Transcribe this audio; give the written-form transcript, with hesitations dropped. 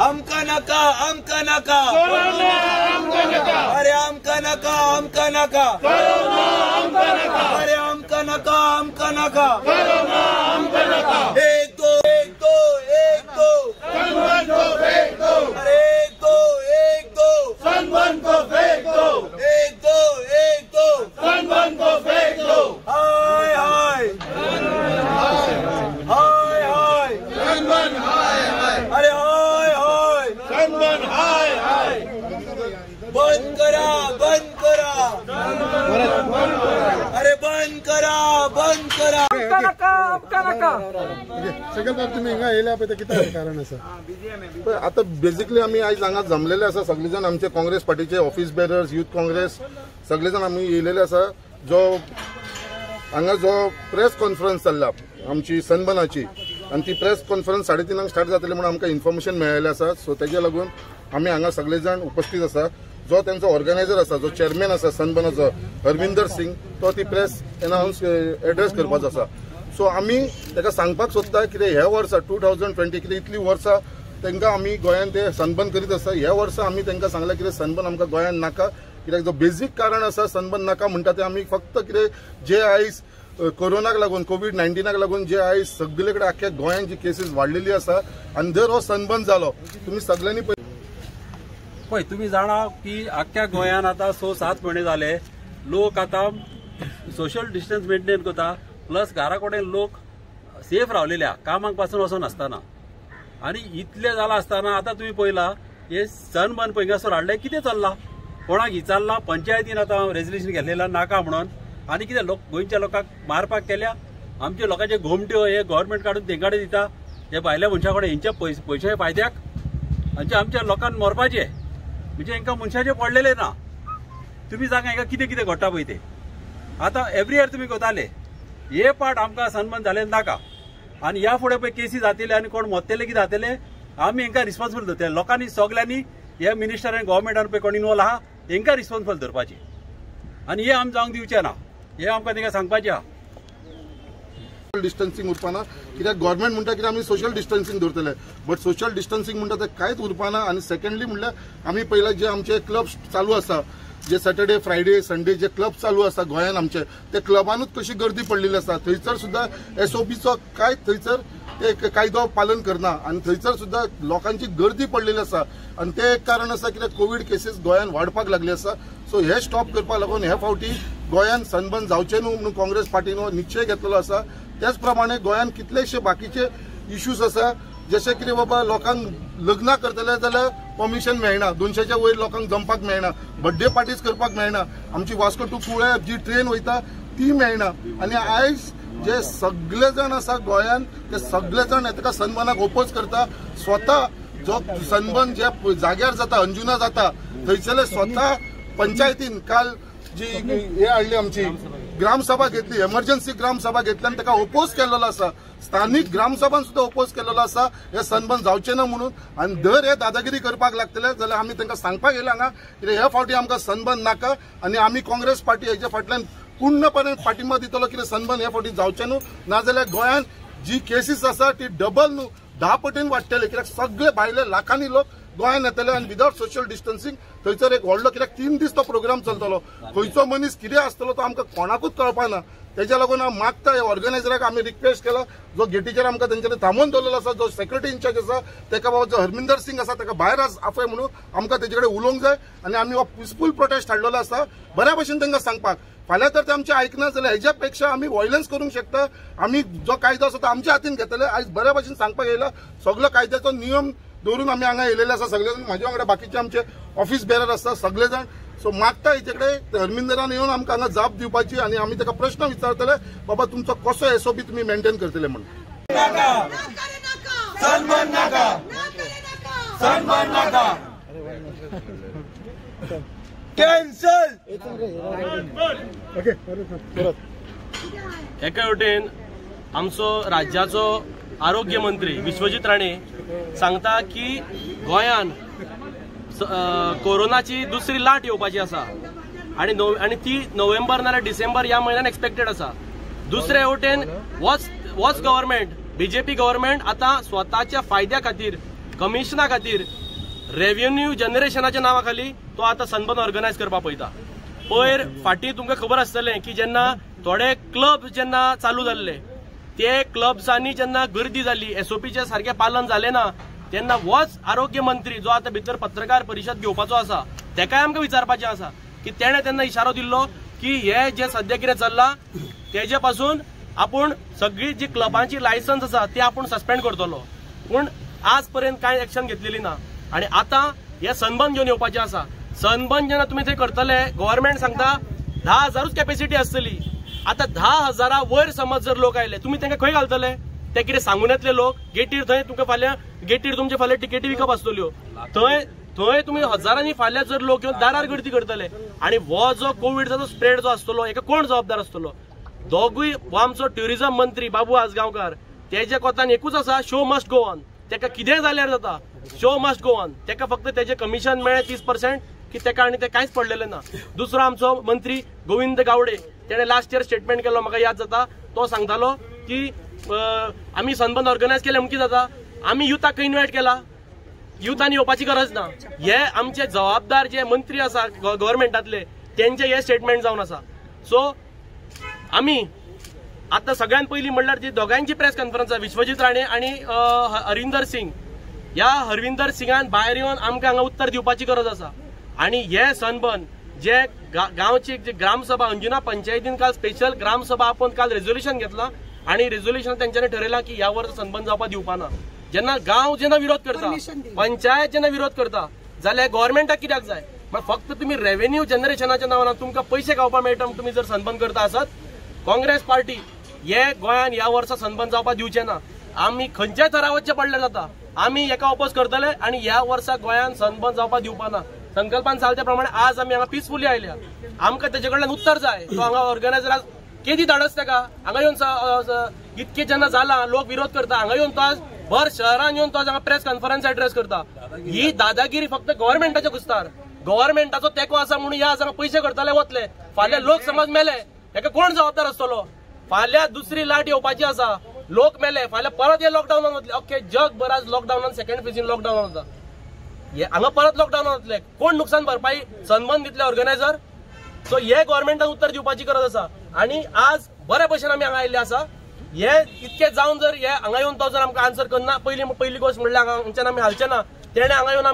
आमका नका अरे आमका नका अरे आमका नका एक दो अरे एक दो सनबर्न को फेंक दो एक दो सनबर्न को फेंक दो हाय हाय सनबर्न हाय अरे हाय सनबर्न हाय बंद करा अरे बंद करा सगळ्यात तुम्ही हिंगा येयल्या पळय कितें कारण आसा आता बेसिकली आम्ही आज हांगा जमलेले आसा सगळे जण आमचे काँग्रेस पार्टीचे ऑफिस बेरर्स युथ काँग्रेस सगळे जण आम्ही येयलेले आसा हांगा जो प्रेस कॉन्फरन्स चल्ला आमची सनबर्नाची आणि ती प्रेस कॉन्फरन्स 3:30 स्टार्ट जातली म्हणून आमकां इन्फॉर्मेशन मेळिल्लें आसा सो तेजे लागून आमी हांगा सगळे जण उपस्थित आसा जो त्यांचा ऑर्गनायझर आसा जो चेअरमॅन आसा सनबर्नाचो हरविंदर सिंग तो ती प्रेस अनाउन्स एड्रेस करपाचो आसा सो आमी ताका सांगपाक सोदता कितें ह्या वर्सा 2020 कितें इतली वर्सां तांकां आमी गोंयांत ते सनबर्न करीत आसा ह्या वर्सा आमी तांकां सांगलां कितें सनबर्न आमकां गोंयांत नाका कित्याक जो बेजीक कारण आसा सनबर्न नाका म्हणटा ते आमी फक्त कितें जे आयज कोरोनाक लागून कोविड-19 लागून जे आयज सगळे कडेन आख्ख्या गोंयांत जी केसीस वाडलेली आसा आनी जर हो सनबर्न जालो तुमी सगळ्यांनी पळय तुम्ही जाणा की आख्ख्या गोंयांत आता 6-7 महिने झाले लोक आता सोशल डिस्टन्स मेंटेन करता प्लस घरा कडेन लोक सेफ रावलेल्या कामाक पासून वचून आसतना आणि इतले जाला आसतना आता तुम्ही पळयला हे सनबर्न पैंगासोर हाडले कितें चल्ला कोणाक विचारला पंचायतीन आता रेजल्युशन घेतलेला नाका म्हणून आणि कितें लोक गोंयच्या लोकांक मारपाक केल्या आमच्या लोकांचे घोमट्यो हे गव्हर्नमेंट काढून तेंकाडे दिता हे भायल्या मनशा कडेन हेंच्या पयशे फायद्याक म्हणजे आमच्या लोकांक मरपाचे म्हणजे हांकां मनशाचे पडलेले ना तुम्ही सांगा हांकां कितें कितें घडटा पळय ते आतां एवरी इयर तुमी कोताले हे पार्ट आमकां सनबर्न जालें नाका आनी ह्या फुडें पळय केसी जातले आनी कोण मरतले कितें जातले आमी हांकां रिस्पॉन्सिबल धरतले लोकांनी सगल्यांनी हे मिनिस्टर आनी गव्हर्नमेंटान पळय कोण इन्वॉल्व आहा हांकां रिस्पॉन्सिबल धरपाची आनी हे आमी जावंक दिवचे ना हे आमकां तांकां सांगपाचें आहा डिस्टन्सिंग उरपाना कित्याक गव्हर्नमेंट म्हणटा की आमी सोशल डिस्टन्सिंग दवरतले बट सोशल डिस्टन्सिंग म्हणटा ते कांयच उरपाना आनी सेकंडली म्हणल्यार आमी पयला जे आमचे क्लब्स चालू आसा जे सॅटर्डे फ्रायडे संडे जे क्लब चालू आसा गोंयांत आमचे ते क्लबांनूच कशी गर्दी पडलेली आसा थंयसर सुद्दां SOPचो कांय थंयसर एक कायदो पालन करना आनी थंयसर सुद्दां लोकांची गर्दी पडलेली आसा आनी ते एक कारण आसा कित्याक कोविड केसीस गोंयांत वाडपाक लागले आसा सो हे स्टॉप करपाक लागून हे फावटी गोंयांत सनबर्न जावचें न्हू म्हणून काँग्रेस पार्टीन हो निश्चय घेतलेलो आसा त्याच प्रमाणे गोंयांत कितलेशे बाकीचे इश्यूज आसा जशें कितें बाबा लोकांक लग्न करतले जाल्यार परमिशन मेळना 200च्या वयर लोकांक जमपाक मेळना बर्थडे पार्टीज करपाक मेळना आमची वास्को टू कुळ्या जी ट्रेन वयता ती मेळना आनी आयज जे सगळे जण आसा गोंयांत ते सगळे जण हेका सनबर्नाक ओपोज करता स्वता जो सनबर्न जे जाग्यार जाता अंजुना जाता थंयसरले स्वता पंचायतीन काल जी हे हाडली आमची ग्रामसभा घेतली एमर्जन्सी ग्रामसभा घेतली आनी ताका ओपोज केलेलो आसा स्थानिक ग्रामसभान सुद्दां ओपोज केलेलो आसा हे सनबर्न जावचें ना म्हणून आनी दर हे दादागिरी करपाक लागतले जाल्यार आमी तांकां सांगपाक येयला हांगा कित्याक ह्या फावटी आमकां सनबर्न नाका आनी आमी काँग्रेस पार्टी हेच्या फाटल्यान पूर्णपणे पाठिंबा दितलो कित्याक सनबर्न ह्या फावटी जावचें न्हू नाजाल्यार गोंयांत जी केसीस आसा ती डबल न्हू 10 पटीन वाडटले कित्याक सगळे भायले लाखांनी लोक गोंयांत येतले आनी विदाउट सोशल डिस्टन्सिंग थंयसर एक व्हडलो कित्याक 3 दीस तो प्रोग्राम चलतलो खंयचो मनीस कितें आसतलो तो आमकां कोणाकूच कळपाना तेच्या लागून हांव मागता ह्या ऑर्गनायझराक आमी रिक्वेस्ट केला जो गेटीचेर आमकां तेंच्यांनी थांबोवन दवरलेलो आसा जो सेक्रेटरी इन्चार्ज आसा तेका बाबा जो हरमिंदर सिंग आसा ताका भायर आफय म्हणून आमकां तेचे कडेन उलोवंक जाय आनी आमी हो पिसफूल प्रोटेस्ट हाडलेलो आसा बऱ्या भशेन तांकां सांगपाक फाल्यां तर ते आमचे आयकना जाल्यार हेच्या पेक्षा आमी व्हायलन्स करूंक शकता आमी जो कायदो आसा तो आमच्या हातीन घेतले आयज बऱ्या भशेन सांगपाक येयला सगळो कायद्याचो नियम दवरून आमी हांगा येयलेले आसा सगळे जाण म्हाज्या वांगडा बाकीचे आमचे ऑफिस बेरर आसता सगळे जाण सो मागता हेचे कडेन हरमिंदरान येवन आमकां हांगा जाप दिवपाची आनी आमी ताका प्रश्न विचारतले बाबा तुमचो कसो SOP तुमी मेंटेन करतले म्हणून कॅन्सल एका वटेन आमचो राज्याचो आरोग्य मंत्री विश्वजीत राणे सांगता की गोंयांत कोरोनाची दुसरी लाट येवपाची आसा आणि ती नोव्हेंबर नाल्यार डिसेंबर ह्या म्हयन्यान एक्सपेक्टेड आसा दुसरे वटेन वॉच गव्हर्नमेंट बीजेपी गव्हर्नमेंट आता स्वतःच्या फायद्या खातीर कमिशना खातीर रेव्हेन्यू जनरेशनाच्या नावाखाली तो आता सनबर्न ऑर्गनायज करपाक पळयता. पयर फाटीं तुमकां खबर आसतलें की जेन्ना थोडे क्लब जेन्ना चालू जाल्ले ते क्लब्सांनी जेन्ना गर्दी जाली एसओपीचे सारखे पालन जालें ना तेन्ना होच आरोग्य मंत्री जो आता भितर पत्रकार परिशद घेवपाचो आसा तेकाय आमकां विचारपाचें आसा की तेणें तेन्ना इशारो दिल्लो की हे जे सद्या कितें चल्लां तेजे पासून आपूण सगळी जी क्लबांची लायसन्स आसा ती आपूण सस्पेंड करतलो. पूण आज पर्यंत कांय एक्शन घेतलेली ना आनी आतां हे सनबर्न घेवन येवपाचें आसा. सनबर्न जेन्ना तुमी थंय करतले गव्हर्नमेंट सांगता 10,000च कॅपॅसिटी आसतली. आता 10,000 वयर समज जर लोक आयले तुमी तांकां खंय घालतले? ते कितें सांगून येतले लोक गेटीर थंय तुमकां फाल्यां गेटीर तुमचे फाल्यां टिकेटी विकप आसतल्यो थंय तुमी हजारांनी फाल्यां जर लोक येवन दारार गर्दी करतले आनी हो जो कोविडचो स्प्रेड जो आसतलो हेका कोण जबाबदार आसतलो? दोगूय हो आमचो ट्युरिझम मंत्री बाबू आजगांवकार तेजे कोतान एकूच आसा शो मस्ट गो ऑन. तेका कितेंय जाल्यार जाता शो मस्ट गो ऑन. तेका फक्त तेजे कमिशन मेळ्ळें 30% की तेका आनी ते कांयच पडलेलें ना. दुसरो आमचो मंत्री गोविंद गावडे तेणे लास्ट इयर स्टेटमेंट केलो म्हाका याद जाता. तो सांगतालो की आमी सनबर्न ऑर्गनायज केलें म्हणून कितें जाता आमी युथाक इन्वायट केला युथान येवपाची गरज ना. हे आमचे जबाबदार जे मंत्री आसा गव्हर्नमेंटातले तेंचे हे स्टेटमेंट जावन आसा. सो आमी आता सगळ्यात पयलीं म्हणल्यार जी दोगांची प्रेस कॉन्फरन्स विश्वजीत राणे आणि हरविंदर सिंग ह्या हरविंदर सिंगान भायर येवन आमकां हांगा उत्तर दिवपाची गरज आसा. आणि हे सनबर्न जे गांवची जे ग्रामसभा अंजुना पंचायतीन काल स्पेशल ग्रामसभा आपण काल रेझोल्युशन घेतला आणि रेझोल्युशन तेंच्यांनी ठरयलां की ह्या वर्सा सनबर्न जावपाक दिवपाना. जेन्ना गांव जेन्ना विरोध करता पंचायत जेन्ना विरोध करता जाल्यार गव्हर्नमेंटाक कित्याक जाय? फक्त तुम्ही रेव्हेन्यू जनरेशनाच्या नावान तुमकां पयशे खावपाक मेळटा म्हणून तुम्ही जर सनबर्न करता आसत काँग्रेस पार्टी हे गोंयान ह्या वर्सा सनबर्न जावपाक दिवचे ना. आमी खंयच्याय थरार वचचें पडलें जाता आमी हेका ऑपोज करतले आणि ह्या वर्सा गोंयान सनबर्न जावपाक दिवपाना. संकल्पान सांगल्या प्रमाणे आज आमी हांगा पीसफुली आयल्या. आमकां तेजे कडल्यान उत्तर जाय. तो हांगा ऑर्गनायझराक केदी धाडस तेका हांगा येवन इतके जेन्ना जाला लोक विरोध करता हांगा येवन तो आज भर शहरान येवन तो हांगा प्रेस कॉन्फरन्स एड्रेस करता. ही दादागिरी फक्त गव्हर्नमेंटाच्या कुस्तार. गव्हर्नमेंटाचो तेको आसा म्हणून ह्या हांगा पयशे करतले वतले फाल्यां लोक समज मेले हेका कोण जबाबदार आसतलो? फाल्यां दुसरी लाट येवपाची आसा लोक मेले फाल्यां परत हे लॉकडावनान वतले. अख्खे जगभर आज लॉकडावनान सेकंड फेजीन लॉकडावन जाता हांगा परत लॉकडावन वतले. कोण नुकसान भरपाई सनबर्न दितले ऑर्गनायझर? सो हे गव्हर्नमेंटान उत्तर दिवपाची गरज आसा. आणि आज बऱ्या भशेन आमी हांगा आयिल्ले आसा. हे इतके जावन जर हे हांगा येवन तो जर आमकां आन्सर करना पहिली गोष्ट म्हणल्यार हांगाच्यान आमी हालचे ना. तेणे हांगा येवन